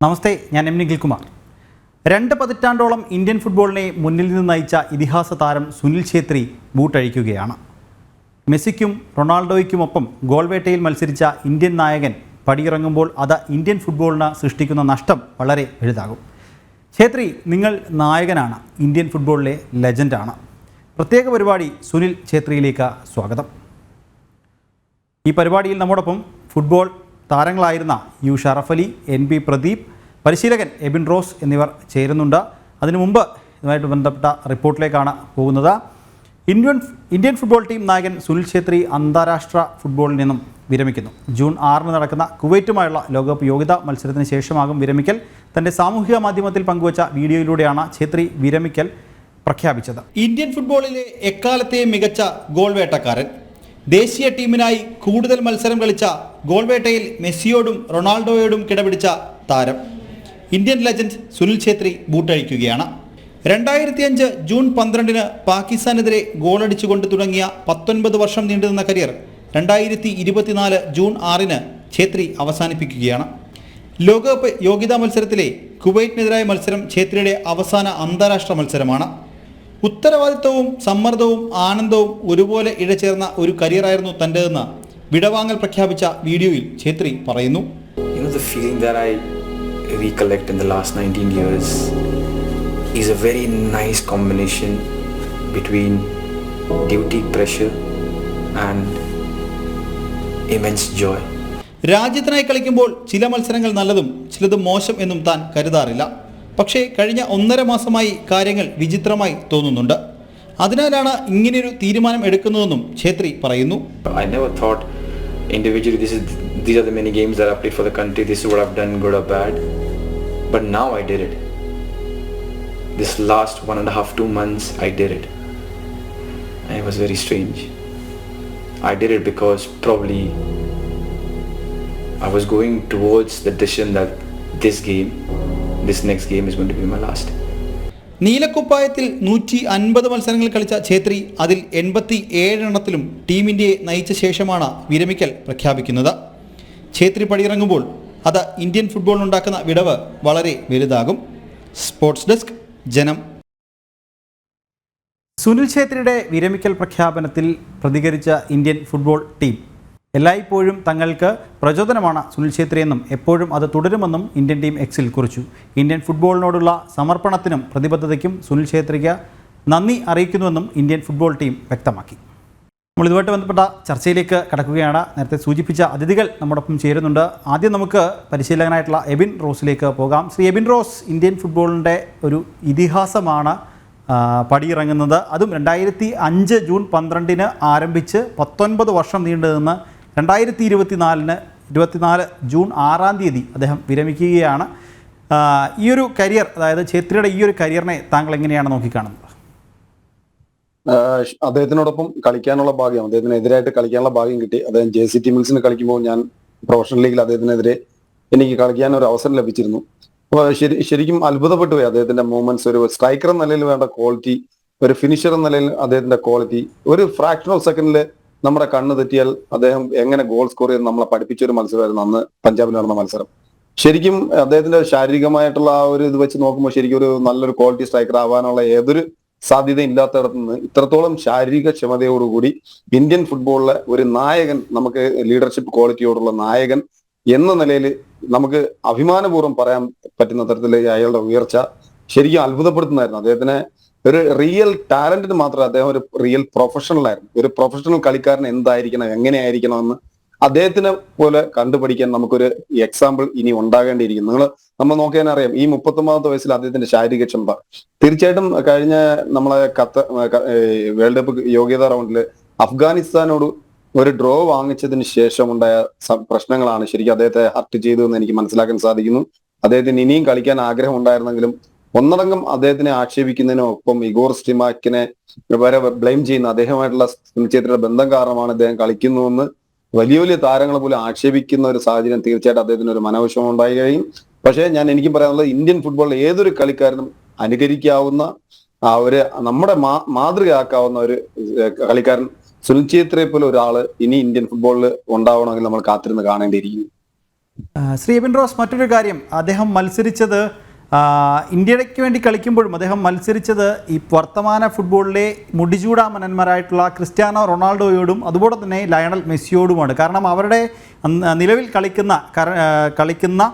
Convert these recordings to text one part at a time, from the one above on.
നമസ്തേ, ഞാൻ M Nikhil Kumar. 2 പതിറ്റാണ്ടോളം Indian ഫുട്ബോളിനെ മുന്നിൽ നിന്ന് നയിച്ച ഇതിഹാസ താരം സുനിൽ ഛേത്രി ബൂട്ടഴിക്കുകയാണ്. മെസ്സിക്കും റൊണാൾഡോയ്ക്കുമൊപ്പം ഗോൾവേട്ടയിൽ മത്സരിച്ച ഇന്ത്യൻ നായകൻ പടിയിറങ്ങുമ്പോൾ അത് ഇന്ത്യൻ ഫുട്ബോളിന് സൃഷ്ടിക്കുന്ന നഷ്ടം വളരെ വലുതാകും. ഛേത്രി, നിങ്ങൾ നായകനാണ്, ഇന്ത്യൻ ഫുട്ബോളിലെ ലെജൻഡാണ്. പ്രത്യേക പരിപാടി സുനിൽ ഛേത്രിയിലേക്ക് സ്വാഗതം. ഈ പരിപാടിയിൽ നമ്മോടൊപ്പം ഫുട്ബോൾ താരങ്ങളായിരുന്ന യു ഷറഫ് അലി, NB പ്രദീപ്, പരിശീലകൻ എബിൻ റോസ് എന്നിവർ ചേരുന്നുണ്ട്. അതിനു മുമ്പ് ഇതുമായിട്ട് ബന്ധപ്പെട്ട റിപ്പോർട്ടിലേക്കാണ് പോകുന്നത്. ഇന്ത്യൻ ഫുട്ബോൾ ടീം നായകൻ സുനിൽ ഛേത്രി അന്താരാഷ്ട്ര ഫുട്ബോളിൽ നിന്നും വിരമിക്കുന്നു. ജൂൺ 6 നടക്കുന്ന കുവൈറ്റുമായുള്ള ലോകകപ്പ് യോഗ്യതാ മത്സരത്തിന് ശേഷമാകും വിരമിക്കൽ. തൻ്റെ സാമൂഹിക മാധ്യമത്തിൽ പങ്കുവച്ച വീഡിയോയിലൂടെയാണ് ഛേത്രി വിരമിക്കൽ പ്രഖ്യാപിച്ചത്. ഇന്ത്യൻ ഫുട്ബോളിലെ എക്കാലത്തെ മികച്ച ഗോൾ വേട്ടക്കാരൻ, ദേശീയ ടീമിനായി കൂടുതൽ മത്സരം കളിച്ച ഗോൾവേട്ടയിൽ മെസ്സിയോടും റൊണാൾഡോയോടും കിടപിടിച്ച താരം, ഇന്ത്യൻ ലെജൻഡ് സുനിൽ ഛേത്രി ബൂട്ടഴിക്കുകയാണ്. 2005 ജൂൺ 12 പാകിസ്ഥാനെതിരെ ഗോളടിച്ചുകൊണ്ട് തുടങ്ങിയ 19 വർഷം നീണ്ടുനിന്ന കരിയർ 2024 ജൂൺ 6 ഛേത്രി അവസാനിപ്പിക്കുകയാണ്. ലോകകപ്പ് യോഗ്യതാ മത്സരത്തിലെ കുവൈറ്റിനെതിരായ മത്സരം ഛേത്രിയുടെ അവസാന അന്താരാഷ്ട്ര മത്സരമാണ്. ഉത്തരവാദിത്വവും സമ്മർദ്ദവും ആനന്ദവും ഒരുപോലെ ഇഴചേർന്ന ഒരു കരിയറായിരുന്നു തൻ്റെതെന്ന് വിടവാങ്ങൽ പ്രഖ്യാപിച്ച വീഡിയോയിൽ ഛേത്രി പറയുന്നു. The feeling that I recollect in the last 19 years is a very nice combination between duty pressure and immense joy. രാജ്യത്തിനായി കളിക്കുമ്പോൾ ചില മത്സരങ്ങൾ നല്ലതും ചിലത് മോശം എന്നും താൻ കരുതാറില്ല. പക്ഷേ കഴിഞ്ഞ 1.5 മാസമായി കാര്യങ്ങൾ വിചിത്രമായി തോന്നുന്നുണ്ട്. അതിനാലാണ് ഇങ്ങനെയൊരു തീരുമാനം എടുക്കുന്നതെന്നും ഛേത്രി പറയുന്നു. I never thought individually these are the many games that I've played for the country, this is what I've done, good or bad, but now I did it. This last 1.5-2 months I did it, and it was very strange. I did it because probably I was going towards the decision that this next game is going to be my last. നീലക്കുപ്പായത്തിൽ 150 മത്സരങ്ങൾ കളിച്ച ഛേത്രി അതിൽ 87 എണ്ണത്തിലും team ഇന്ത്യയെ നയിച്ച ശേഷമാണ് വിരമിക്കൽ പ്രഖ്യാപിക്കുന്നത്. ഛേത്രി പടിയിറങ്ങുമ്പോൾ അത് ഇന്ത്യൻ ഫുട്ബോളിനുണ്ടാക്കുന്ന വിടവ് വളരെ വലുതാകും. സ്പോർട്സ് ഡെസ്ക്, ജനം. സുനിൽ ഛേത്രിയുടെ വിരമിക്കൽ പ്രഖ്യാപനത്തിൽ പ്രതികരിച്ച ഇന്ത്യൻ ഫുട്ബോൾ ടീം, എല്ലായ്പ്പോഴും തങ്ങൾക്ക് പ്രചോദനമാണ് സുനിൽ ഛേത്രിയെന്നും എപ്പോഴും അത് തുടരുമെന്നും ഇന്ത്യൻ ടീം എക്സിൽ കുറിച്ചു. ഇന്ത്യൻ ഫുട്ബോളിനോടുള്ള സമർപ്പണത്തിനും പ്രതിബദ്ധതയ്ക്കും സുനിൽ ഛേത്രിക്ക് നന്ദി അറിയിക്കുന്നുവെന്നും ഇന്ത്യൻ ഫുട്ബോൾ ടീം വ്യക്തമാക്കി. നമ്മൾ ഇതുമായിട്ട് ബന്ധപ്പെട്ട ചർച്ചയിലേക്ക് കടക്കുകയാണ്. നേരത്തെ സൂചിപ്പിച്ച അതിഥികൾ നമ്മോടൊപ്പം ചേരുന്നുണ്ട്. ആദ്യം നമുക്ക് പരിശീലകനായിട്ടുള്ള എബിൻ റോസിലേക്ക് പോകാം. ശ്രീ എബിൻ റോസ്, ഇന്ത്യൻ ഫുട്ബോളിൻ്റെ ഒരു ഇതിഹാസമാണ് പടിയിറങ്ങുന്നത്. അതും 2005 ജൂൺ 12 ആരംഭിച്ച് 19 വർഷം നീണ്ടു നിന്ന് 2024 ജൂൺ 6 അദ്ദേഹം വിരമിക്കുകയാണ്. ഈ ഒരു കരിയർ, അതായത് ഛേത്രിയുടെ ഈ ഒരു കരിയറിനെ താങ്കൾ എങ്ങനെയാണ് നോക്കിക്കാണുന്നത്? അദ്ദേഹത്തിനോടൊപ്പം കളിക്കാനുള്ള ഭാഗ്യം, അദ്ദേഹത്തിനെതിരായിട്ട് കളിക്കാനുള്ള ഭാഗ്യം കിട്ടി. അദ്ദേഹം JC ടീമിൽസിന് കളിക്കുമ്പോൾ ഞാൻ പ്രൊഫഷണൽ ലീഗിൽ അദ്ദേഹത്തിനെതിരെ എനിക്ക് കളിക്കാൻ ഒരു അവസരം ലഭിച്ചിരുന്നു. അപ്പോൾ ശരിക്കും അത്ഭുതപ്പെട്ടു പോയി. അദ്ദേഹത്തിന്റെ മൂവ്മെന്റ്സ്, ഒരു സ്ട്രൈക്കർ എന്ന നിലയിൽ വേണ്ട ക്വാളിറ്റി, ഒരു ഫിനിഷർ എന്ന നിലയിൽ അദ്ദേഹത്തിന്റെ ക്വാളിറ്റി, ഒരു ഫ്രാക്ഷൻ ഓഫ് സെക്കൻഡിൽ നമ്മുടെ കണ്ണ് തെറ്റിയാൽ അദ്ദേഹം എങ്ങനെ ഗോൾ സ്കോർ ചെയ്ത് നമ്മളെ പഠിപ്പിച്ച ഒരു മത്സരമായിരുന്നു അന്ന് പഞ്ചാബിൽ നടന്ന മത്സരം. ശരിക്കും അദ്ദേഹത്തിന്റെ ശാരീരികമായിട്ടുള്ള ആ ഒരു ഇത് വെച്ച് നോക്കുമ്പോൾ ശരിക്കും ഒരു നല്ലൊരു ക്വാളിറ്റി സ്ട്രൈക്കർ ആവാനുള്ള ഏതൊരു സാധ്യതയും ഇല്ലാത്തടത്ത് നിന്ന് ഇത്രത്തോളം ശാരീരിക ക്ഷമതയോടുകൂടി ഇന്ത്യൻ ഫുട്ബോളിലെ ഒരു നായകൻ, നമുക്ക് ലീഡർഷിപ്പ് ക്വാളിറ്റിയോടുള്ള നായകൻ എന്ന നിലയിൽ നമുക്ക് അഭിമാനപൂർവ്വം പറയാൻ പറ്റുന്ന തരത്തിൽ അയാളുടെ ഉയർച്ച ശരിക്കും അത്ഭുതപ്പെടുത്തുന്നതായിരുന്നു. അദ്ദേഹത്തിന് ഒരു റിയൽ ടാലന്റിന് മാത്രമേ, അദ്ദേഹം ഒരു റിയൽ പ്രൊഫഷണൽ ആയിരുന്നു. ഒരു പ്രൊഫഷണൽ കളിക്കാരൻ എന്തായിരിക്കണം, എങ്ങനെയായിരിക്കണം എന്ന് അദ്ദേഹത്തിനെ പോലെ കണ്ടുപഠിക്കാൻ നമുക്കൊരു എക്സാമ്പിൾ ഇനി ഉണ്ടാകേണ്ടിയിരിക്കുന്നു. നമ്മൾ നോക്കിയാൽ അറിയാം, ഈ 39ാമത്തെ വയസ്സിൽ അദ്ദേഹത്തിന്റെ ശാരീരിക ക്ഷമത തീർച്ചയായിട്ടും കഴിഞ്ഞ നമ്മളെ വേൾഡ് കപ്പ് യോഗ്യതാ റൗണ്ടില് അഫ്ഗാനിസ്ഥാനോട് ഒരു ഡ്രോ വാങ്ങിച്ചതിന് ശേഷമുണ്ടായ പ്രശ്നങ്ങളാണ് ശരിക്കും അദ്ദേഹത്തെ ഹർട്ട് ചെയ്തു എന്ന് എനിക്ക് മനസ്സിലാക്കാൻ സാധിക്കുന്നു. അദ്ദേഹത്തിന് ഇനിയും കളിക്കാൻ ആഗ്രഹം ഉണ്ടായിരുന്നെങ്കിലും ഒന്നടങ്കം അദ്ദേഹത്തിനെ ആക്ഷേപിക്കുന്നതിനൊപ്പം ഇഗോർ സ്റ്റിമാക്കിനെ വരെ ബ്ലെയിം ചെയ്യുന്ന അദ്ദേഹമായിട്ടുള്ള ഛേത്രിയുടെ ബന്ധം കാരണമാണ് അദ്ദേഹം കളിക്കുന്നുവെന്ന് വലിയ വലിയ താരങ്ങളെ പോലും ആക്ഷേപിക്കുന്ന ഒരു സാഹചര്യം തീർച്ചയായിട്ടും അദ്ദേഹത്തിന് ഒരു മനോവിഷമം ഉണ്ടായി കഴിയും. പക്ഷേ എനിക്ക് പറയാനുള്ളത്, ഇന്ത്യൻ ഫുട്ബോളിലെ ഏതൊരു കളിക്കാരനും അനുകരിക്കാവുന്ന നമ്മുടെ മാതൃകയാക്കാവുന്ന ഒരു കളിക്കാരൻ സുനിൽ ഛേത്രിയെ പോലെ ഒരാള് ഇനി ഇന്ത്യൻ ഫുട്ബോളിൽ ഉണ്ടാവണമെങ്കിൽ നമ്മൾ കാത്തിരുന്ന് കാണേണ്ടിയിരിക്കുന്നു. ശ്രീ എബിൻ റോസ്, മറ്റൊരു കാര്യം, അദ്ദേഹം മത്സരിച്ചത് ഇന്ത്യക്ക് വേണ്ടി കളിക്കുമ്പോഴും അദ്ദേഹം മത്സരിച്ചത് ഈ വർത്തമാന ഫുട്ബോളിലെ മുടിചൂടാമനന്മാരായിട്ടുള്ള ക്രിസ്ത്യാനോ റൊണാൾഡോയോടും അതുപോലെ തന്നെ ലയണൽ മെസ്സിയോടുമാണ്. കാരണം അവരുടെ നിലവിൽ കളിക്കുന്ന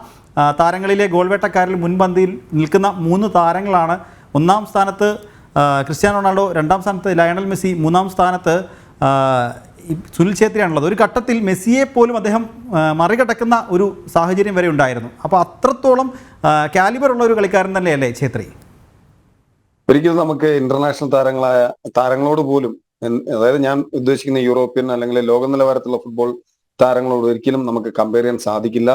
താരങ്ങളിലെ ഗോൾ വേട്ടക്കാരിൽ മുൻപന്തിയിൽ നിൽക്കുന്ന 3 താരങ്ങളാണ്. ഒന്നാം സ്ഥാനത്ത് ക്രിസ്ത്യാനോ റൊണാൾഡോ, രണ്ടാം സ്ഥാനത്ത് ലയണൽ മെസ്സി, മൂന്നാം സ്ഥാനത്ത് സുനിൽ ഛേത്രിയാണുള്ളത്. ഒരു ഘട്ടത്തിൽ മെസ്സിയെ പോലും അദ്ദേഹം മറികടക്കുന്ന ഒരു സാഹചര്യം വരെ ഉണ്ടായിരുന്നു. അപ്പോൾ അത്രത്തോളം കാലിബർ ഉള്ള ഒരു കളിക്കാരൻ തന്നെയല്ലേ ഛേത്രി? ഒരിക്കലും നമുക്ക് ഇന്റർനാഷണൽ താരങ്ങളോട് പോലും, അതായത് ഞാൻ ഉദ്ദേശിക്കുന്ന യൂറോപ്യൻ അല്ലെങ്കിൽ ലോക നിലവാരത്തിലുള്ള ഫുട്ബോൾ താരങ്ങളോട് ഒരിക്കലും നമുക്ക് കമ്പയർ ചെയ്യാൻ സാധിക്കില്ല.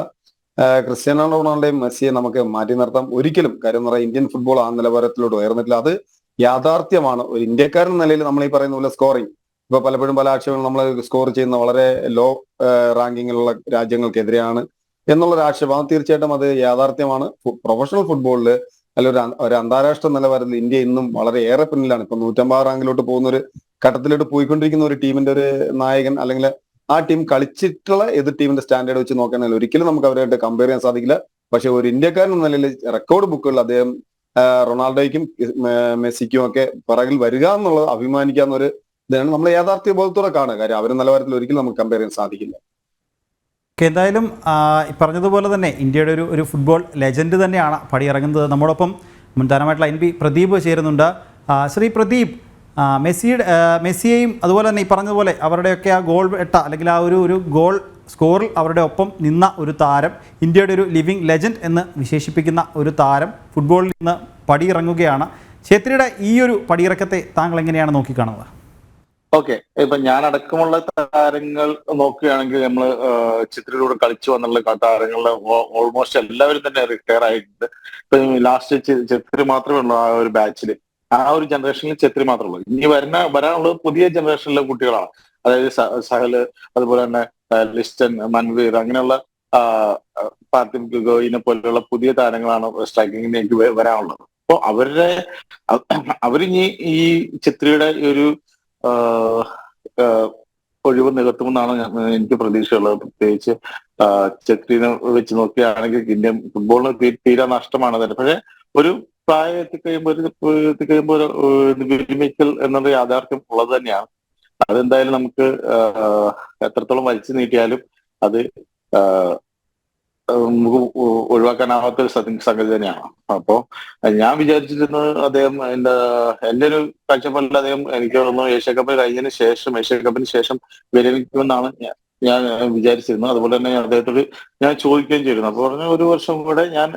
ക്രിസ്ത്യാനോ റൊണാൾഡോയും മെസ്സിയെ നമുക്ക് മാറ്റി നിർത്താം ഒരിക്കലും. കാര്യം എന്ന് പറയാം, ഇന്ത്യൻ ഫുട്ബോൾ ആ നിലവാരത്തിലോട്ട് ഉയർന്നിട്ടില്ല. അത് യാഥാർത്ഥ്യമാണ്. ഒരു ഇന്ത്യക്കാരൻ നിലയിൽ നമ്മൾ ഈ പറയുന്ന പോലെ സ്കോറിങ്, ഇപ്പൊ പലപ്പോഴും പല ആക്ഷേപങ്ങളും നമ്മൾ സ്കോർ ചെയ്യുന്ന വളരെ ലോ റാങ്കിങ്ങിലുള്ള രാജ്യങ്ങൾക്കെതിരെയാണ് എന്നുള്ളൊരു ആക്ഷേപം, അത് തീർച്ചയായിട്ടും അത് യാഥാർത്ഥ്യമാണ്. പ്രൊഫഷണൽ ഫുട്ബോളിൽ അല്ലെങ്കിൽ ഒരു അന്താരാഷ്ട്ര നിലവാരത്തിൽ ഇന്ത്യ ഇന്നും വളരെ ഏറെ പിന്നിലാണ്. ഇപ്പൊ 150 റാങ്കിലോട്ട് പോകുന്ന ഒരു ഘട്ടത്തിലോട്ട് പോയിക്കൊണ്ടിരിക്കുന്ന ഒരു ടീമിന്റെ ഒരു നായകൻ അല്ലെങ്കിൽ ആ ടീം കളിച്ചിട്ടുള്ള എതിർ ടീമിന്റെ സ്റ്റാൻഡേർഡ് വെച്ച് നോക്കുകയാണെങ്കിൽ ഒരിക്കലും നമുക്ക് അവരായിട്ട് കമ്പയർ ചെയ്യാൻ സാധിക്കില്ല. പക്ഷെ ഒരു ഇന്ത്യക്കാരൻ എന്ന നിലയിൽ റെക്കോർഡ് ബുക്കുകളിൽ അദ്ദേഹം റൊണാൾഡോയ്ക്കും മെസ്സിക്കും ഒക്കെ പിറകിൽ വരിക എന്നുള്ളത് അഭിമാനിക്കാവുന്ന ഒരു ഇതാണ്. നമ്മൾ യാഥാർത്ഥ്യ ബോധത്തോടെ കാണുക. കാര്യം അവരുടെ നിലവാരത്തിൽ ഒരിക്കലും നമുക്ക് കമ്പയർ ചെയ്യാൻ സാധിക്കില്ല. എന്തായാലും പറഞ്ഞതുപോലെ തന്നെ ഇന്ത്യയുടെ ഒരു ഫുട്ബോൾ ലെജൻഡ് തന്നെയാണ് പടിയിറങ്ങുന്നത്. നമ്മോടൊപ്പം മുൻ താരമായിട്ടുള്ള NB പ്രദീപ് ചേരുന്നുണ്ട്. ശ്രീ പ്രദീപ്, മെസ്സിയെയും അതുപോലെ തന്നെ ഈ പറഞ്ഞതുപോലെ അവരുടെയൊക്കെ ആ ഗോൾ വെട്ട അല്ലെങ്കിൽ ആ ഒരു ഗോൾ സ്കോറിൽ അവരുടെ ഒപ്പം നിന്ന ഒരു താരം, ഇന്ത്യയുടെ ഒരു ലിവിങ് ലെജൻഡ് എന്ന് വിശേഷിപ്പിക്കുന്ന ഒരു താരം ഫുട്ബോളിൽ നിന്ന് പടിയിറങ്ങുകയാണ്. ഛേത്രിയുടെ ഈ ഒരു പടിയിറക്കത്തെ താങ്കൾ എങ്ങനെയാണ് നോക്കിക്കാണുന്നത്? ഓക്കെ, ഇപ്പൊ ഞാൻ അടക്കമുള്ള താരങ്ങൾ നോക്കുകയാണെങ്കിൽ നമ്മള് ചിത്രയിലൂടെ കളിച്ചു വന്നുള്ള താരങ്ങളിലെ ഓൾമോസ്റ്റ് എല്ലാവരും തന്നെ റിട്ടയർ ആയിട്ടുണ്ട്. ഇപ്പൊ ലാസ്റ്റ് ചിത്ര മാത്രമേ ഉള്ളൂ ആ ഒരു ബാച്ചില്, ആ ഒരു ജനറേഷനിൽ ചിത്ര മാത്രമേ ഉള്ളൂ. ഇനി വരാനുള്ളത് പുതിയ ജനറേഷനിലെ കുട്ടികളാണ്. അതായത് സഹല്, അതുപോലെ തന്നെ ലിസ്റ്റൻ, മൻവീർ, അങ്ങനെയുള്ള പാർത്തിക് ഗോയിനെ പോലെയുള്ള പുതിയ താരങ്ങളാണ് സ്ട്രൈക്കിങ്ങിലേക്ക് വരാനുള്ളത്. അപ്പൊ അവരിനി ഈ ചിത്രയുടെ ഒരു ഒഴിവ് നികത്തുമെന്നാണ് എനിക്ക് പ്രതീക്ഷയുള്ളത്. പ്രത്യേകിച്ച് ഛത്രിനെ വെച്ച് നോക്കുകയാണെങ്കിൽ ഇന്ത്യൻ ഫുട്ബോളിന് തീരാ നഷ്ടമാണ് തന്നെ. പക്ഷെ ഒരു പ്രായം എത്തിക്കഴിയുമ്പോൾ വിരമിക്കൽ എന്നത് യാഥാർത്ഥ്യം ഉള്ളത് തന്നെയാണ്. അതെന്തായാലും നമുക്ക് എത്രത്തോളം വലിച്ചു നീട്ടിയാലും അത് നമുക്ക് ഒഴിവാക്കാനാവാത്ത ഒരു സംഗതി തന്നെയാണ്. അപ്പോ ഞാൻ വിചാരിച്ചിരുന്നത് അദ്ദേഹം എന്റെ ഒരു കാഴ്ചപ്പാടിൽ അദ്ദേഹം എനിക്ക് തോന്നുന്നു ഏഷ്യ കപ്പിന് ശേഷം വിരമിക്കുമെന്നാണ് ഞാൻ വിചാരിച്ചിരുന്നത്. അതുപോലെ തന്നെ അദ്ദേഹത്തോട് ഞാൻ ചോദിക്കുകയും ചെയ്തിരുന്നു. അപ്പൊ പറഞ്ഞ 1 വർഷം കൂടെ ഞാൻ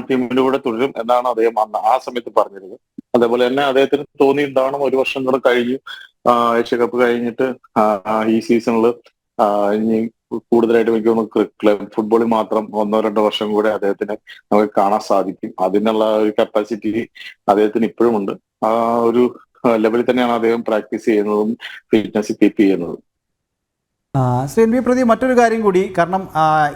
ടീമിന്റെ കൂടെ തുടരും എന്നാണ് അദ്ദേഹം ആ സമയത്ത് പറഞ്ഞിരുന്നത്. അതേപോലെ തന്നെ അദ്ദേഹത്തിന് തോന്നിയിട്ടുണ്ടാവണം 1 വർഷം കൂടെ കഴിഞ്ഞു ഏഷ്യ കപ്പ് കഴിഞ്ഞിട്ട് ഈ സീസണിൽ ഇനി കൂടുതലായിട്ട് എനിക്ക് തോന്നുന്നു ക്ലബ് ഫുട്ബോളിൽ മാത്രം 1-2 വർഷം കൂടെ അദ്ദേഹത്തിന് നമുക്ക് കാണാൻ സാധിക്കും. അതിനുള്ള ഒരു കപ്പാസിറ്റി അദ്ദേഹത്തിന് ഇപ്പോഴും ഉണ്ട്. ആ ഒരു ലെവലിൽ തന്നെയാണ് അദ്ദേഹം പ്രാക്ടീസ് ചെയ്യുന്നതും ഫിറ്റ്നസ് കീപ്പ് ചെയ്യുന്നതും. ശ്രീ NB പ്രദീപ്, മറ്റൊരു കാര്യം കൂടി, കാരണം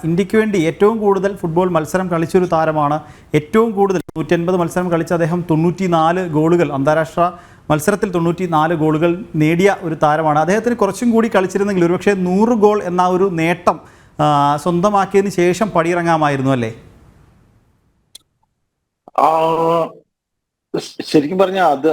ഇന്ത്യക്ക് വേണ്ടി ഏറ്റവും കൂടുതൽ ഫുട്ബോൾ മത്സരം കളിച്ചൊരു താരമാണ്. ഏറ്റവും കൂടുതൽ 180 മത്സരം കളിച്ച അദ്ദേഹം 94 ഗോളുകൾ, അന്താരാഷ്ട്ര മത്സരത്തിൽ 94 ഗോളുകൾ നേടിയ ഒരു താരമാണ്. അദ്ദേഹത്തിന് കുറച്ചും കൂടി കളിച്ചിരുന്നെങ്കിൽ ഒരുപക്ഷെ 100 ഗോൾ എന്ന ഒരു നേട്ടം സ്വന്തമാക്കിയതിന് ശേഷം പടിയിറങ്ങാമായിരുന്നു അല്ലേ? ശരിക്കും പറഞ്ഞാൽ അത്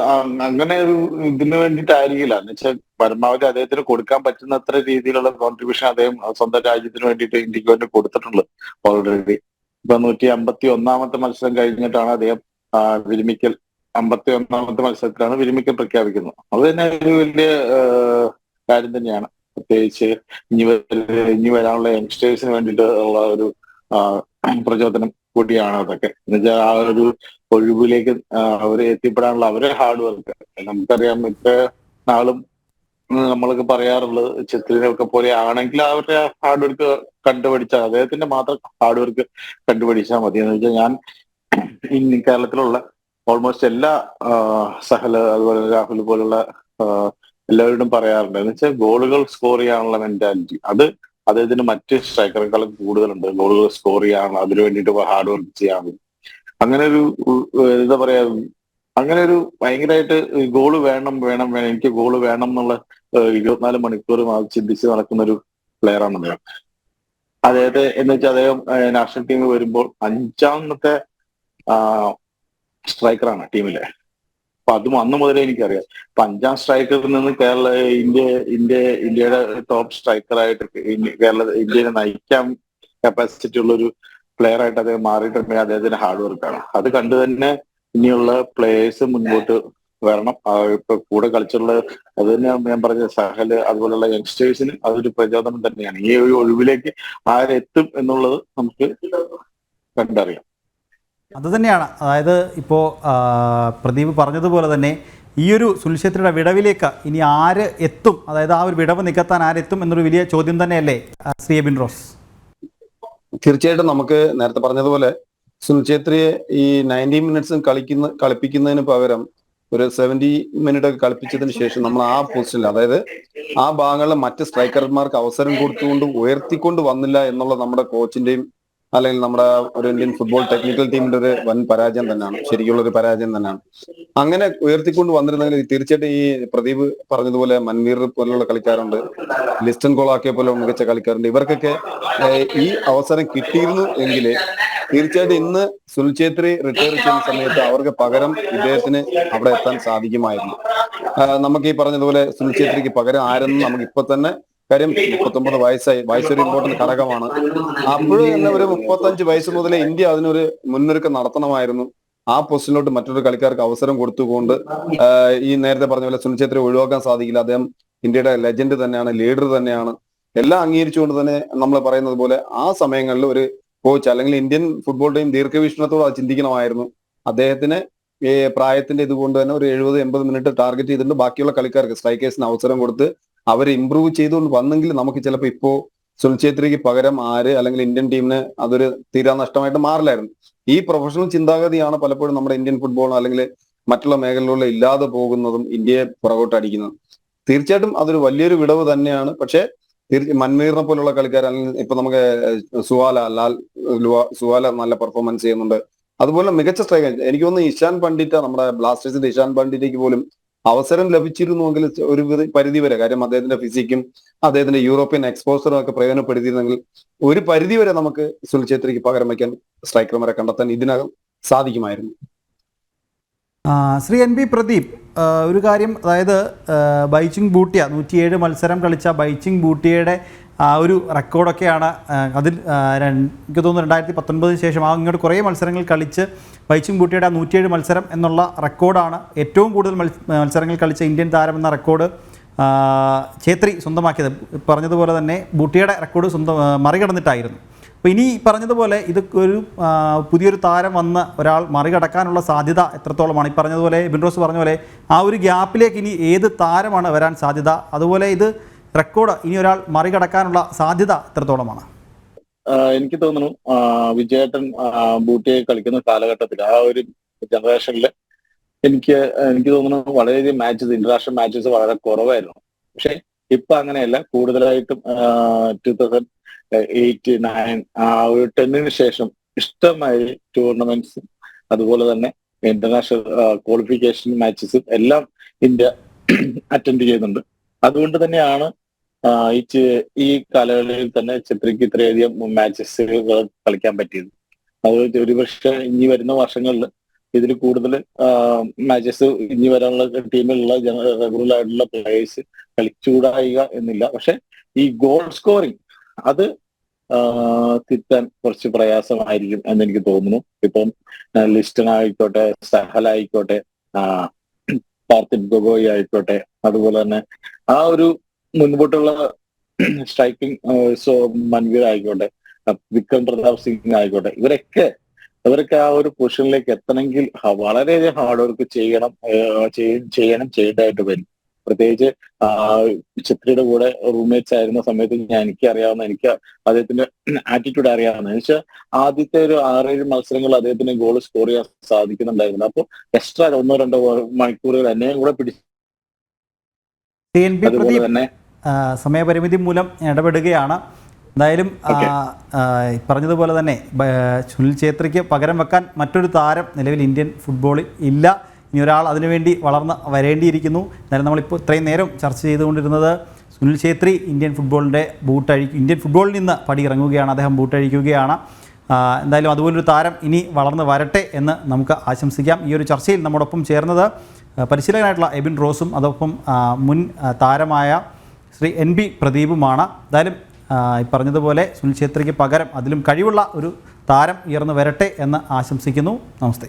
അങ്ങനെ ഒരു ഇതിനു വേണ്ടിയിട്ടായിരിക്കില്ല. എന്ന് വെച്ചാൽ പരമാവധി അദ്ദേഹത്തിന് കൊടുക്കാൻ പറ്റുന്നത്ര രീതിയിലുള്ള കോൺട്രിബ്യൂഷൻ അദ്ദേഹം സ്വന്തം രാജ്യത്തിന് വേണ്ടിയിട്ട് ഇന്ത്യക്ക് വേണ്ടി കൊടുത്തിട്ടുണ്ട് ഓൾറെഡി. ഇപ്പൊ 151ാമത്തെ മത്സരം കഴിഞ്ഞിട്ടാണ് അദ്ദേഹം വിരമിക്കൽ, 51ാമത്തെ മത്സരത്തിലാണ് വിരമിക്കൽ പ്രഖ്യാപിക്കുന്നത്. അത് തന്നെ ഒരു വലിയ കാര്യം തന്നെയാണ്. പ്രത്യേകിച്ച് ഇനി വരാനുള്ള യങ്സ്റ്റേഴ്സിന് വേണ്ടിയിട്ട് ഉള്ള ഒരു പ്രചോദനം കൂടിയാണ് അതൊക്കെ. എന്നുവെച്ചാൽ ആ ഒരു ഒഴിവിലേക്ക് അവരെ എത്തിപ്പെടാനുള്ള അവരെ ഹാർഡ് വർക്ക്. നമുക്കറിയാം, ഇത്ര നാളും നമ്മളൊക്കെ പറയാറുള്ളത് ചിത്രിനൊക്കെ പോലെ ആണെങ്കിൽ അവരുടെ ഹാർഡ് വർക്ക് കണ്ടുപിടിച്ചാൽ, അദ്ദേഹത്തിന്റെ മാത്രം ഹാർഡ് വർക്ക് കണ്ടുപിടിച്ചാൽ മതി. എന്ന് വെച്ചാൽ ഞാൻ കേരളത്തിലുള്ള ഓൾമോസ്റ്റ് എല്ലാ സഹല്, അതുപോലെ രാഹുൽ പോലുള്ള എല്ലാവരോടും പറയാറുണ്ട്. എന്ന് വെച്ചാൽ ഗോളുകൾ സ്കോർ ചെയ്യാനുള്ള മെന്റാലിറ്റി അത് അദ്ദേഹത്തിന് മറ്റ് സ്ട്രൈക്കറേക്കാളും കൂടുതലുണ്ട്. ഗോളുകൾ സ്കോർ ചെയ്യാനുള്ള, അതിനു വേണ്ടിയിട്ട് ഹാർഡ് വർക്ക് ചെയ്യാൻ. അങ്ങനെ ഒരു എന്താ പറയാ, അങ്ങനെ ഒരു ഭയങ്കരമായിട്ട് ഗോള് വേണം എനിക്ക് ഗോള് വേണം എന്നുള്ള 24 മണിക്കൂറും ചിന്തിച്ച് നടക്കുന്ന ഒരു പ്ലെയറാണ് അദ്ദേഹം. അതായത് എന്ന് വെച്ചാൽ അദ്ദേഹം നാഷണൽ ടീമിൽ വരുമ്പോൾ 5ാമത്തെ സ്ട്രൈക്കറാണ് ടീമിലെ. അപ്പൊ അതും അന്ന് മുതലേ എനിക്കറിയാം. അപ്പൊ 5ാം സ്ട്രൈക്കറിൽ നിന്ന് ഇന്ത്യയുടെ ടോപ്പ് സ്ട്രൈക്കറായിട്ട് ഇന്ത്യയെ നയിക്കാൻ കപ്പാസിറ്റി ഉള്ള ഒരു പ്ലെയർ ആയിട്ട് അദ്ദേഹം മാറിയിട്ടുണ്ടെങ്കിൽ അദ്ദേഹത്തിന്റെ ഹാർഡ് വർക്കാണ്. അത് കണ്ടു തന്നെ ഇനിയുള്ള പ്ലേയേഴ്സ് മുൻപോട്ട് വരണം. ഇപ്പൊ കൂടെ കളിച്ചുള്ള അത് തന്നെ ഞാൻ പറഞ്ഞ സഹല് അതുപോലുള്ള യങ്സ്റ്റേഴ്സിന് അതൊരു പ്രചോദനം തന്നെയാണ്. ഈ ഒരു ഒഴിവിലേക്ക് ആരെത്തും എന്നുള്ളത് നമുക്ക് കണ്ടറിയാം. അതുതന്നെയാണ്, അതായത് ഇപ്പോൾ പ്രദീപ് പറഞ്ഞതുപോലെ തന്നെ ഈ ഒരു സുനിൽ ഛേത്രിയുടെ വിടവിലേക്ക് ഇനി ആര് എത്തും, അതായത് ആ ഒരു വിടവ് നികത്താൻ ആരെത്തും എന്നൊരു വലിയ ചോദ്യം തന്നെയല്ലേ ശ്രീ എബിൻ റോസ്? തീർച്ചയായിട്ടും നമുക്ക് നേരത്തെ പറഞ്ഞതുപോലെ സുനിൽ ഛേത്രിയെ ഈ 90 മിനിറ്റ്സ് കളിപ്പിക്കുന്നതിന് പകരം ഒരു 70 മിനിറ്റ് ഒക്കെ കളിപ്പിച്ചതിന് ശേഷം നമ്മൾ ആ പൊസിഷനിൽ, അതായത് ആ ഭാഗങ്ങളിൽ മറ്റ് സ്ട്രൈക്കർമാർക്ക് അവസരം കൊടുത്തുകൊണ്ട് ഉയർത്തിക്കൊണ്ട് വന്നില്ല എന്നുള്ള നമ്മുടെ കോച്ചിന്റെയും അല്ലെങ്കിൽ നമ്മുടെ ഒരു ഇന്ത്യൻ ഫുട്ബോൾ ടെക്നിക്കൽ ടീമിന്റെ ഒരു വൻ പരാജയം തന്നെയാണ്, ശരിക്കുള്ള ഒരു പരാജയം തന്നെയാണ്. അങ്ങനെ ഉയർത്തിക്കൊണ്ട് വന്നിരുന്നെങ്കിൽ തീർച്ചയായിട്ടും ഈ പ്രദീപ് പറഞ്ഞതുപോലെ മൻവീർ പോലുള്ള കളിക്കാരുണ്ട്, ലിസ്റ്റൺ കോളാക്കിയ പോലെ മികച്ച കളിക്കാരുണ്ട്. ഇവർക്കൊക്കെ ഈ അവസരം കിട്ടിയിരുന്നു എങ്കിൽ തീർച്ചയായിട്ടും ഇന്ന് സുനിൽ ഛേത്രി റിട്ടയർ ചെയ്യുന്ന സമയത്ത് അവർക്ക് പകരം ഇദ്ദേഹത്തിന് അവിടെ എത്താൻ സാധിക്കുമായിരുന്നു. നമുക്ക് ഈ പറഞ്ഞതുപോലെ സുനിൽ ഛേത്രിക്ക് പകരം ആരെന്ന് നമുക്ക് ഇപ്പൊ തന്നെ, കാര്യം 39 വയസ്സായി, വയസ്സൊരു ഇമ്പോർട്ടന്റ് ഘടകമാണ്. അപ്പോഴും തന്നെ ഒരു 35 വയസ്സ് മുതലേ ഇന്ത്യ അതിനൊരു മുന്നൊരുക്കം നടത്തണമായിരുന്നു. ആ പൊസിഷനിലോട്ട് മറ്റൊരു കളിക്കാർക്ക് അവസരം കൊടുത്തുകൊണ്ട് ഈ നേരത്തെ പറഞ്ഞ പോലെ സുനിൽ ഛേത്രി ഒഴിവാക്കാൻ സാധിക്കില്ല. അദ്ദേഹം ഇന്ത്യയുടെ ലെജൻഡ് തന്നെയാണ്, ലീഡർ തന്നെയാണ്. എല്ലാം അംഗീകരിച്ചുകൊണ്ട് തന്നെ നമ്മൾ പറയുന്നത് പോലെ ആ സമയങ്ങളിൽ ഒരു കോച്ച് അല്ലെങ്കിൽ ഇന്ത്യൻ ഫുട്ബോൾ ടീം ദീർഘവീക്ഷണത്തോടെ അത് ചിന്തിക്കണമായിരുന്നു. അദ്ദേഹത്തിന് പ്രായത്തിന്റെ ഇതുകൊണ്ട് തന്നെ ഒരു 70-80 മിനിറ്റ് ടാർഗറ്റ് ചെയ്തിട്ട് ബാക്കിയുള്ള കളിക്കാർക്ക് സ്ട്രൈക്കേഴ്സിന് അവസരം കൊടുത്ത് അവർ ഇമ്പ്രൂവ് ചെയ്തുകൊണ്ട് വന്നെങ്കിൽ നമുക്ക് ചിലപ്പോൾ ഇപ്പോ സുനിൽ ഛേത്രിക്ക് പകരം ആര് അല്ലെങ്കിൽ ഇന്ത്യൻ ടീമിന് അതൊരു തീരാ നഷ്ടമായിട്ട് മാറില്ലായിരുന്നു. ഈ പ്രൊഫഷണൽ ചിന്താഗതിയാണ് പലപ്പോഴും നമ്മുടെ ഇന്ത്യൻ ഫുട്ബോൾ അല്ലെങ്കിൽ മറ്റുള്ള മേഖലകളിലുള്ള ഇല്ലാതെ പോകുന്നതും ഇന്ത്യയെ പുറകോട്ട് അടിക്കുന്നതും. തീർച്ചയായിട്ടും അതൊരു വലിയൊരു വിടവ് തന്നെയാണ്. പക്ഷേ മൻമീറിനെ പോലുള്ള കളിക്കാർ, അല്ലെങ്കിൽ ഇപ്പൊ നമുക്ക് സുവാല നല്ല പെർഫോമൻസ് ചെയ്യുന്നുണ്ട്. അതുപോലെ മികച്ച സ്ട്രൈക്കർ എനിക്ക് തോന്നുന്നു ഇഷാൻ പണ്ഡിറ്റ്, നമ്മുടെ ബ്ലാസ്റ്റേഴ്സിന്റെ ഇഷാൻ പണ്ഡിറ്റയ്ക്ക് പോലും അവസരം ലഭിച്ചിരുന്നുവെങ്കിൽ ഒരു പരിധി വരെ, കാര്യം അദ്ദേഹത്തിന്റെ ഫിസിക്കും അദ്ദേഹത്തിന്റെ യൂറോപ്യൻ എക്സ്പോസറും ഒക്കെ പ്രയോജനപ്പെടുത്തിയിരുന്നെങ്കിൽ ഒരു പരിധി വരെ നമുക്ക് സുനിൽ ഛേത്രിക്ക് പകരം വയ്ക്കാൻ സ്ട്രൈക്കർമാരെ കണ്ടെത്താൻ ഇതിനകം സാധിക്കുമായിരുന്നു. ശ്രീ എൻ ബി പ്രദീപ്, ഒരു കാര്യം, അതായത് ബൈച്ചിങ് ബൂട്ടിയ 107 മത്സരം കളിച്ച ബൈച്ചിങ് ബൂട്ടിയയുടെ ഒരു റെക്കോർഡൊക്കെയാണ് അതിൽ എനിക്ക് തോന്നുന്നു 2019 ശേഷം അങ്ങോട്ട് കുറേ മത്സരങ്ങൾ കളിച്ച് ബൈച്ചിങ് ബൂട്ടിയയുടെ 107 മത്സരം എന്നുള്ള റെക്കോർഡാണ് ഏറ്റവും കൂടുതൽ മത്സരങ്ങൾ കളിച്ച ഇന്ത്യൻ താരം എന്ന റെക്കോർഡ് ഛേത്രി സ്വന്തമാക്കിയത്. പറഞ്ഞതുപോലെ തന്നെ ബൂട്ടിയയുടെ റെക്കോർഡ് മറികടന്നിട്ടായിരുന്നു. അപ്പോൾ ഇനി പറഞ്ഞതുപോലെ ഇത് ഒരു പുതിയൊരു താരം വന്ന് ഒരാൾ മറികടക്കാനുള്ള സാധ്യത എത്രത്തോളമാണ്? ഈ പറഞ്ഞതുപോലെ ബിൻ റോസ് പറഞ്ഞ പോലെ ആ ഒരു ഗ്യാപ്പിലേക്ക് ഇനി ഏത് താരമാണ് വരാൻ സാധ്യത? അതുപോലെ ഇത് റെക്കോർഡ് ഇനി ഒരാൾ മറികടക്കാനുള്ള സാധ്യത എത്രത്തോളമാണ്? എനിക്ക് തോന്നുന്നു വിജയേട്ടൻ ബൂട്ടിയെ കളിക്കുന്ന കാലഘട്ടത്തിൽ ആ ഒരു ജനറേഷനിൽ എനിക്ക് തോന്നുന്നു വളരെയധികം മാച്ചസ്, ഇന്റർനാഷണൽ മാച്ചസ് വളരെ കുറവായിരുന്നു. പക്ഷെ ഇപ്പൊ അങ്ങനെയല്ല. കൂടുതലായിട്ടും 2008, 9 ആ ഒരു 10 ശേഷം ഇഷ്ടമായി ടൂർണമെന്റ്സും അതുപോലെ തന്നെ ഇന്റർനാഷണൽ ക്വാളിഫിക്കേഷൻ മാച്ചസും എല്ലാം ഇന്ത്യ അറ്റൻഡ് ചെയ്യുന്നുണ്ട്. അതുകൊണ്ട് തന്നെയാണ് ഈ കാലയളവിൽ തന്നെ ഛേത്രിക്ക് ഇത്രയധികം മാച്ചസ് കളിക്കാൻ പറ്റിയത്. അത് ഒരുപക്ഷെ ഇനി വരുന്ന വർഷങ്ങളിൽ ഇതിൽ കൂടുതൽ മാച്ചസ് ഇനി വരാനുള്ള ടീമിലുള്ള റെഗുലർ ആയിട്ടുള്ള പ്ലേയേഴ്സ് കളിച്ചുകൂടായിക എന്നില്ല. പക്ഷെ ഈ ഗോൾ സ്കോറിങ് അത് തിരുത്താൻ കുറച്ച് പ്രയാസമായിരിക്കും എന്നെനിക്ക് തോന്നുന്നു. ഇപ്പം ലിസ്റ്റൺ ആയിക്കോട്ടെ, സഹൽ ആയിക്കോട്ടെ, പാർത്ഥിബ് ഗൊഗോയ് ആയിക്കോട്ടെ, അതുപോലെ തന്നെ ആ ഒരു മുൻപോട്ടുള്ള സ്ട്രൈക്കിംഗ് മൻവീർ ആയിക്കോട്ടെ, വിക്രം പ്രതാപ് സിംഗ് ആയിക്കോട്ടെ, ഇവരൊക്കെ ആ ഒരു പൊസിഷനിലേക്ക് എത്തണമെങ്കിൽ വളരെയധികം ഹാർഡ് വർക്ക് ചെയ്യേണ്ടതായിട്ട് വരും. പ്രത്യേകിച്ച് ഛത്രിയുടെ കൂടെ റൂംമേറ്റ്സ് ആയിരുന്ന സമയത്ത് എനിക്ക് അദ്ദേഹത്തിന്റെ ആറ്റിറ്റ്യൂഡ് അറിയാവുന്ന വെച്ചാൽ ആദ്യത്തെ ഒരു 6-7 മത്സരങ്ങൾ അദ്ദേഹത്തിന് ഗോൾ സ്കോർ ചെയ്യാൻ സാധിക്കുന്നുണ്ടായിരുന്നു. അപ്പോൾ എക്സ്ട്രാ 1-2 മണിക്കൂറുകൾ എന്നെയും കൂടെ പിടിച്ചു. അതുപോലെ തന്നെ സമയപരിമിതി മൂലം ഇടപെടുകയാണ്. എന്തായാലും പറഞ്ഞതുപോലെ തന്നെ സുനിൽ ഛേത്രിക്ക് പകരം വെക്കാൻ മറ്റൊരു താരം നിലവിൽ ഇന്ത്യൻ ഫുട്ബോളിൽ ഇല്ല. ഇനി ഒരാൾ അതിനുവേണ്ടി വളർന്ന് വരേണ്ടിയിരിക്കുന്നു. എന്നാലും നമ്മളിപ്പോൾ ഇത്രയും നേരം ചർച്ച ചെയ്തുകൊണ്ടിരുന്നത് സുനിൽ ഛേത്രി ഇന്ത്യൻ ഫുട്ബോളിൽ നിന്ന് പടിയിറങ്ങുകയാണ്, അദ്ദേഹം ബൂട്ടഴിക്കുകയാണ്. എന്തായാലും അതുപോലൊരു താരം ഇനി വളർന്ന് വരട്ടെ എന്ന് നമുക്ക് ആശംസിക്കാം. ഈ ഒരു ചർച്ചയിൽ നമ്മോടൊപ്പം ചേർന്നത് പരിശീലകനായിട്ടുള്ള എബിൻ റോസും അതോടൊപ്പം മുൻ താരമായ ശ്രീ NB പ്രദീപുമാണ്. എന്തായാലും ഈ പറഞ്ഞതുപോലെ സുനിൽ ഛേത്രിക്ക് പകരം അതിലും കഴിവുള്ള ഒരു താരം ഉയർന്നു വരട്ടെ എന്ന് ആശംസിക്കുന്നു. നമസ്തേ.